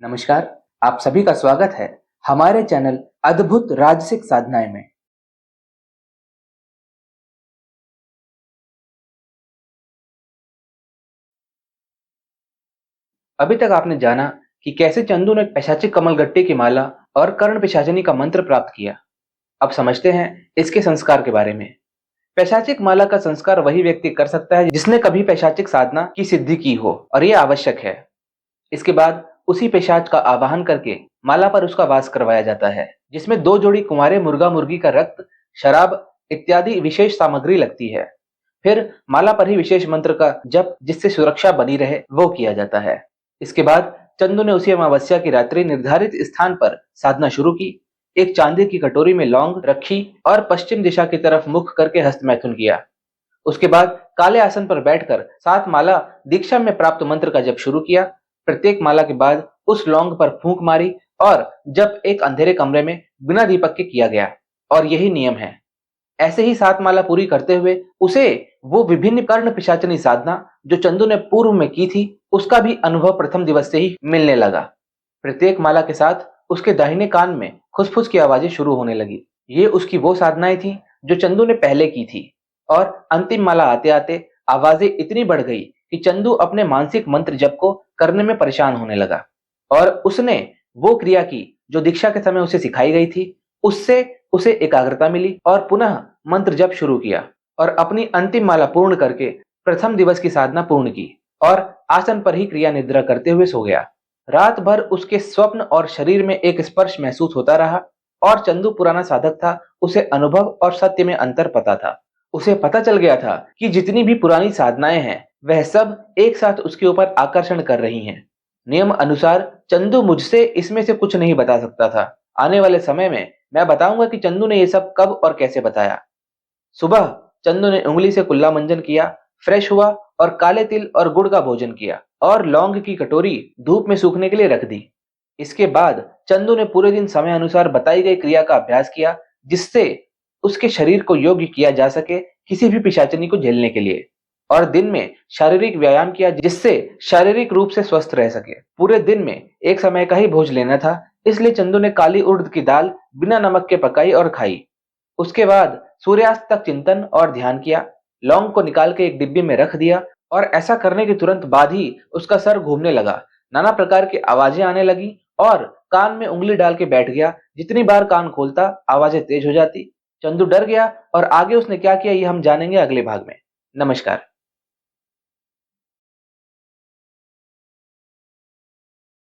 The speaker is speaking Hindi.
नमस्कार। आप सभी का स्वागत है हमारे चैनल अद्भुत राजसिक साधनाएं में। अभी तक आपने जाना कि कैसे चंदू ने पैशाचिक कमलगट्टे की माला और कर्ण पिशाचिनी का मंत्र प्राप्त किया। अब समझते हैं इसके संस्कार के बारे में। पैशाचिक माला का संस्कार वही व्यक्ति कर सकता है जिसने कभी पैशाचिक साधना की सिद्धि की हो, और यह आवश्यक है। इसके बाद उसी पिशाच का आवाहन करके माला पर उसका वास करवाया जाता है, जिसमें 2 जोड़ी कुंवारे मुर्गा मुर्गी का रक्त, शराब इत्यादि विशेष सामग्री लगती है। फिर माला पर ही विशेष मंत्र का जप, जिससे सुरक्षा बनी रहे, वो किया जाता है। इसके बाद चंदू ने उसी अमावस्या की रात्रि निर्धारित स्थान पर साधना शुरू की। एक चांदी की कटोरी में लौंग रखी और पश्चिम दिशा की तरफ मुख करके हस्तमैथुन किया। उसके बाद काले आसन पर बैठकर 7 माला दीक्षा में प्राप्त मंत्र का जप शुरू किया। प्रत्येक माला के बाद उस लौंग पर फूंक मारी और जप एक अंधेरे कमरे में बिना दीपक के किया गया, और यही नियम है। ऐसे ही 7 माला पूरी करते हुए उसे वो विभिन्न कर्ण पिशाचनी साधना जो चंदू ने पूर्व में की थी, उसका भी अनुभव प्रथम दिवस से ही मिलने लगा। प्रत्येक माला के साथ उसके दाहिने कान में खुसफुस की आवाजें शुरू होने लगी। ये उसकी वो साधनाएं थी जो चंदू ने पहले की थी, और अंतिम माला आते आते आवाजें इतनी बढ़ गई कि चंदू अपने मानसिक मंत्र जप को करने में परेशान होने लगा, और उसने वो क्रिया की जो दीक्षा के समय उसे सिखाई गई थी। उससे उसे एकाग्रता मिली और पुनः मंत्र जप शुरू किया, और अपनी अंतिम माला पूर्ण करके प्रथम दिवस की साधना पूर्ण की और आसन पर ही क्रिया निद्रा करते हुए सो गया। रात भर उसके स्वप्न और शरीर में एक स्पर्श महसूस होता रहा, और चंदू पुराना साधक था, उसे अनुभव और सत्य में अंतर पता था। उसे पता चल गया था कि जितनी भी पुरानी साधनाएं हैं वह सब एक साथ उसके ऊपर आकर्षण कर रही हैं। नियम अनुसार चंदू मुझसे इसमें से कुछ नहीं बता सकता था। आने वाले समय में मैं बताऊंगा कि चंदू ने ये सब कब और कैसे बताया। सुबह चंदू ने उंगली से कुल्ला मंजन किया, फ्रेश हुआ और काले तिल और गुड़ का भोजन किया, और लौंग की कटोरी धूप में सूखने के लिए रख दी। इसके बाद चंदू ने पूरे दिन समय अनुसार बताई गई क्रिया का अभ्यास किया, जिससे उसके शरीर को योग्य किया जा सके किसी भी पिशाचनी को झेलने के लिए, और दिन में शारीरिक व्यायाम किया जिससे शारीरिक रूप से स्वस्थ रह सके। पूरे दिन में एक समय का ही भोज लेना था, इसलिए चंदू ने काली उड़द की दाल बिना नमक के पकाई और खाई। उसके बाद सूर्यास्त तक चिंतन और ध्यान किया। लौंग को निकाल के एक डिब्बी में रख दिया, और ऐसा करने के तुरंत बाद ही उसका सर घूमने लगा, नाना प्रकार की आवाजें आने लगी, और कान में उंगली डाल के बैठ गया। जितनी बार कान खोलता आवाजें तेज हो जाती। चंदू डर गया, और आगे उसने क्या किया ये हम जानेंगे अगले भाग में। नमस्कार।